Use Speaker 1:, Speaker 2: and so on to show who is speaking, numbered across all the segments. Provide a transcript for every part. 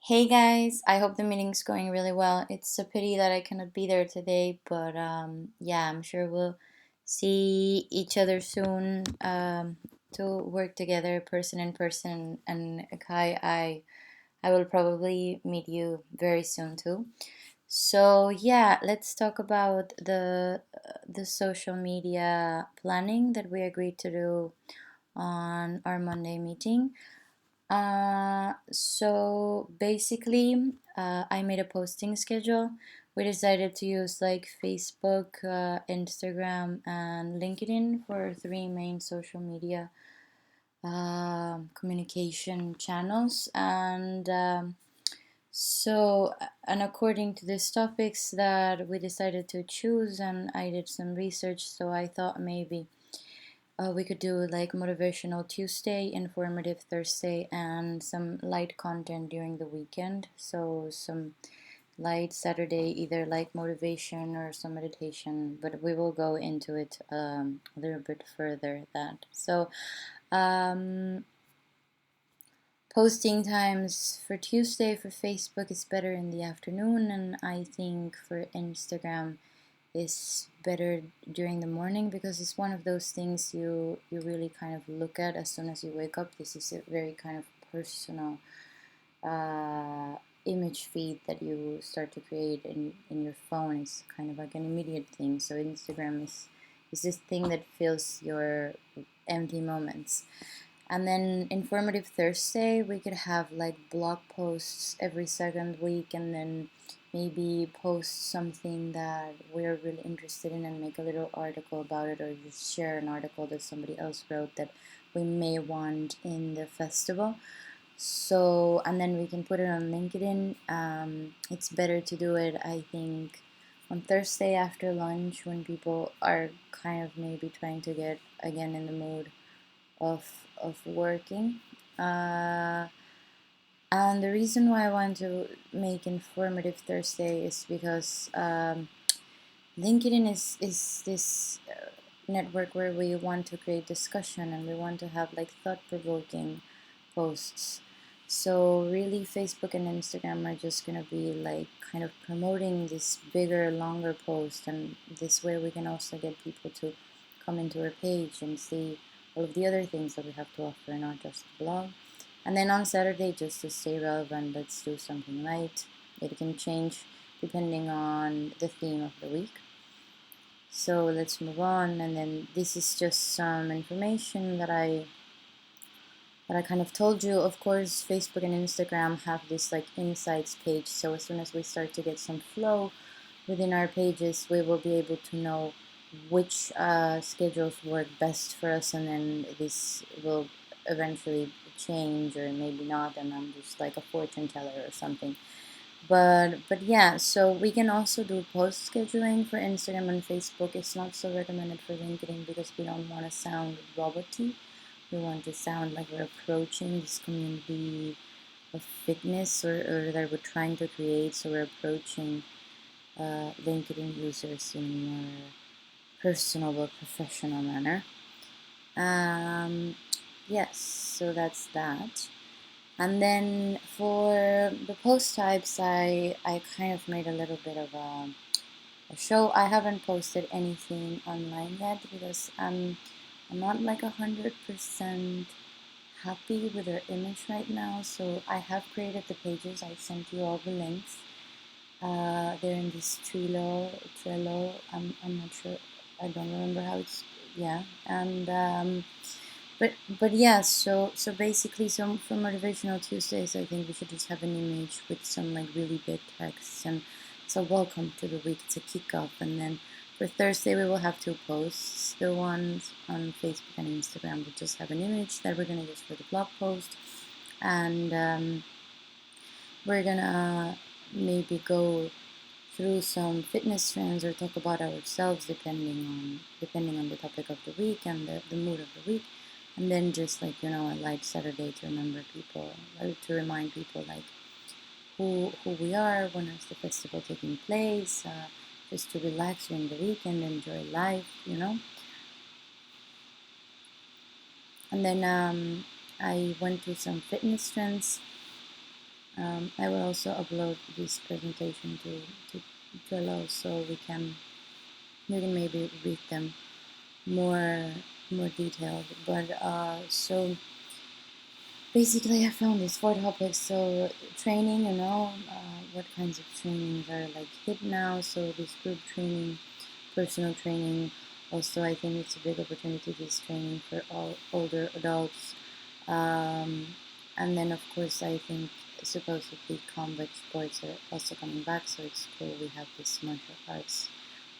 Speaker 1: Hey guys, I hope the meeting's going really well. It's a pity that I cannot be there today, but yeah, I'm sure we'll see each other soon to work together, person in person. And Kai, I will probably meet you very soon too. So yeah, let's talk about the social media planning that we agreed to do on our Monday meeting. So basically, I made a posting schedule. We decided to use like Facebook, Instagram, and LinkedIn for three main social media communication channels. And according to these topics that we decided to choose, and I did some research, so I thought maybe we could do like motivational Tuesday, informative Thursday, and some light content during the weekend. So some light Saturday, either like motivation or some meditation, but we will go into it a little bit further. Um, Posting times for Tuesday for Facebook is better in the afternoon, and I think for Instagram is better during the morning because it's one of those things you really kind of look at as soon as you wake up. This is a very kind of personal image feed that you start to create in your phone. It's kind of like an immediate thing. So Instagram is this thing that fills your empty moments. And then informative Thursday, we could have like blog posts every second week, and then maybe post something that we're really interested in and make a little article about it, or just share an article that somebody else wrote that we may want in the festival. So, and then we can put it on LinkedIn. It's better to do it, I think, on Thursday after lunch when people are kind of maybe trying to get again in the mood of working. And the reason why I want to make informative Thursday is because LinkedIn is this network where we want to create discussion and we want to have like thought-provoking posts. So really, Facebook and Instagram are just gonna be like kind of promoting this bigger, longer post, and this way we can also get people to come into our page and see all of the other things that we have to offer, not just the blog. And then on Saturday, just to stay relevant, let's do something light. It can change depending on the theme of the week. So let's move on. And then this is just some information that I kind of told you. Of course, Facebook and Instagram have this like insights page. So as soon as we start to get some flow within our pages, we will be able to know which schedules work best for us, and then this will eventually change or maybe not, and I'm just like a fortune teller or something. But yeah, so we can also do post scheduling for Instagram and Facebook. It's not so recommended for LinkedIn because we don't want to sound roboty. We want to sound like we're approaching this community of fitness, or that we're trying to create. So we're approaching LinkedIn users in a more personal but professional manner. Um, yes, so that's that. And then for the post types, I kind of made a little bit of a show. I haven't posted anything online yet because I'm not like 100% happy with their image right now. So I have created the pages. I sent you all the links. They're in this Trello. I'm not sure. I don't remember how it's. Yeah, and but yeah. So basically, so for motivational Tuesdays, I think we should just have an image with some like really big text, and it's a welcome to the week. It's a kickoff, and then for Thursday we will have two posts. The ones on Facebook and Instagram will just have an image that we're gonna use for the blog post, and we're gonna maybe go through some fitness trends or talk about ourselves depending on the topic of the week and the mood of the week, and then just like a light Saturday to remember people, to remind people like who we are, when is the festival taking place, just to relax during the weekend, enjoy life. And then I went to some fitness trends. I will also upload this presentation to Trello so we can maybe read them more more detailed. But so basically, I found these 4 topics. So training, what kinds of trainings are like hit now. So this group training, personal training. Also, I think it's a big opportunity. This training for all older adults. Um, and then, of course, I think supposedly combat sports are also coming back. So it's cool. We have this martial arts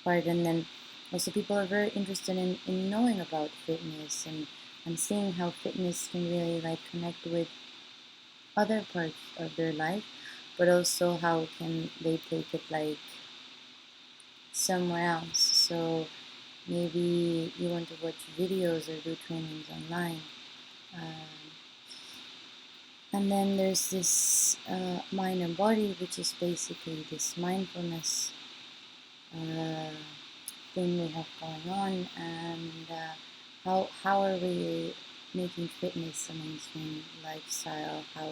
Speaker 1: part, and then also people are very interested in knowing about fitness and seeing how fitness can really like connect with other parts of their life, but also how can they take it like somewhere else. So maybe you want to watch videos or do trainings online. Um, and then there's this mind and body, which is basically this mindfulness uh, thing we have going on, and how are we making fitness a mainstream lifestyle? How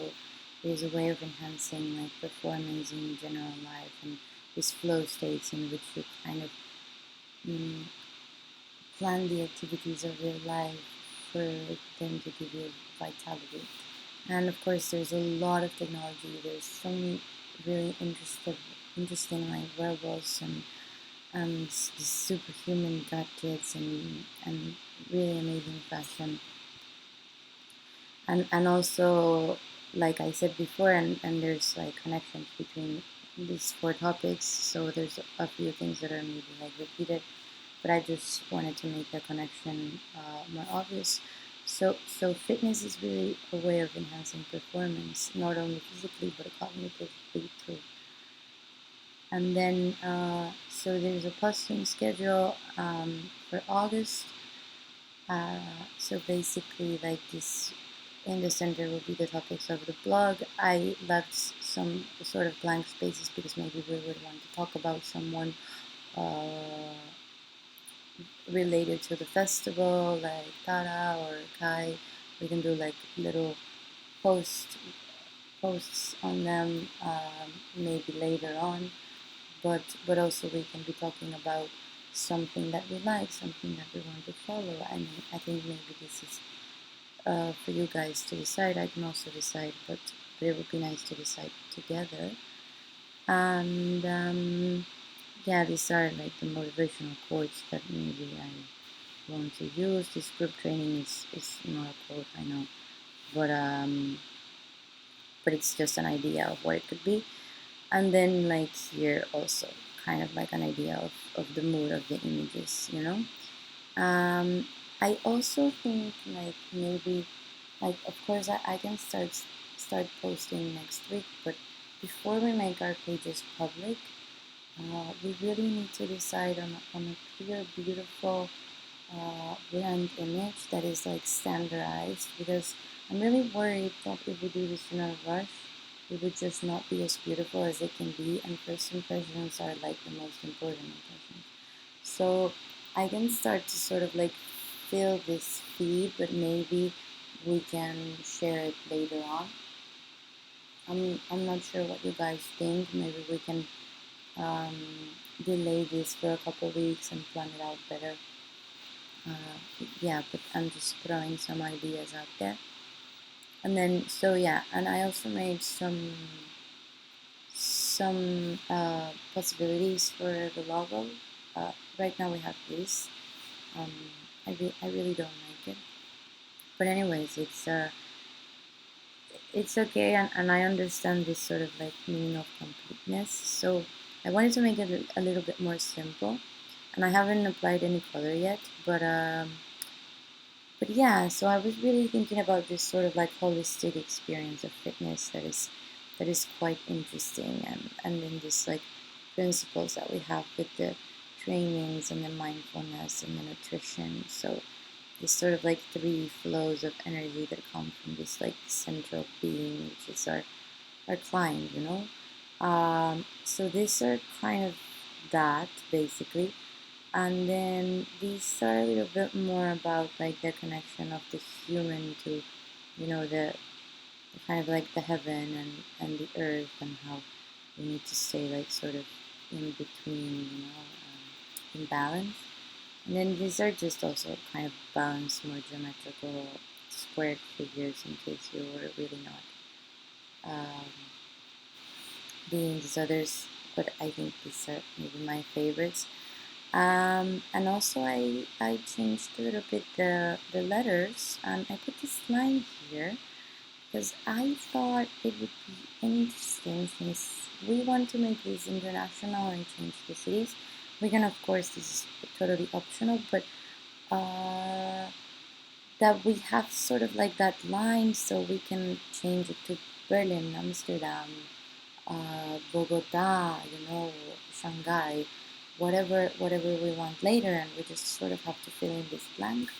Speaker 1: there's a way of enhancing like performance in general life and these flow states in which you kind of mm, plan the activities of your life for them to give you vitality. And of course, there's a lot of technology. There's so many really interesting like wearables and the superhuman gadgets and really amazing fashion. And also, like I said before, and there's like connections between these 4 topics. So there's a few things that are maybe like repeated, but I just wanted to make the connection more obvious. So fitness is really a way of enhancing performance, not only physically but cognitively too. And then so there's a posting schedule for August. So basically, like this, in the center will be the topics of the blog. I left some sort of blank spaces because maybe we would want to talk about someone uh, related to the festival, like Tara or Kai. We can do like little posts on them maybe later on, but also we can be talking about something that we like, something that we want to follow. I mean, I think maybe this is for you guys to decide. I can also decide, but it would be nice to decide together. And yeah, these are like the motivational quotes that maybe I want to use. This group training is not a quote, I know, but but it's just an idea of what it could be. And then like here also kind of like an idea of the mood of the images, um, I also think like maybe like of course I can start posting next week, but before we make our pages public, we really need to decide on a clear, beautiful brand image that is like standardized, because I'm really worried that if we do this in a rush, it would just not be as beautiful as it can be, and first impressions are like the most important impressions. So I can start to sort of like fill this feed, but maybe we can share it later on. I'm not sure what you guys think. Maybe we can um, delay this for a couple weeks and plan it out better. Yeah, but I'm just throwing some ideas out there. And then so yeah, and I also made some possibilities for the logo. Right now we have this. Um, I really don't like it, but anyways, it's okay, and I understand this sort of like meaning of completeness. So I wanted to make it a little bit more simple, and I haven't applied any color yet, but yeah, so I was really thinking about this sort of like holistic experience of fitness that is quite interesting, and then this like principles that we have with the trainings and the mindfulness and the nutrition. So this sort of like 3 flows of energy that come from this like central being, which is our client. So these are kind of that basically, and then these are a little bit more about like the connection of the human to the kind of like the heaven and the earth, and how we need to stay like sort of in between, in balance. And then these are just also kind of balanced, more geometrical squared figures in case you were really not doing these others, but I think these are maybe my favorites. And also I changed a little bit the letters, and I put this line here because I thought it would be interesting, since we want to make this international and change the cities. We can, of course, this is totally optional, but uh, that we have sort of like that line, so we can change it to Berlin, Amsterdam, Bogota, Shanghai, whatever we want later, and we just sort of have to fill in this blank.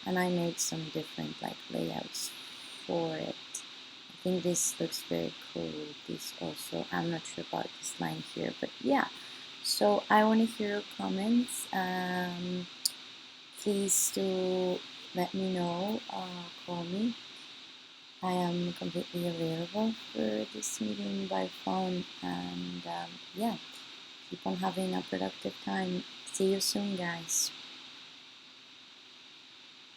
Speaker 1: And I made some different like layouts for it. I think this looks very cool. This also, I'm not sure about this line here, but yeah. So I want to hear your comments. Please do let me know. Call me. I am completely available for this meeting by phone, and yeah, keep on having a productive time. See you soon, guys.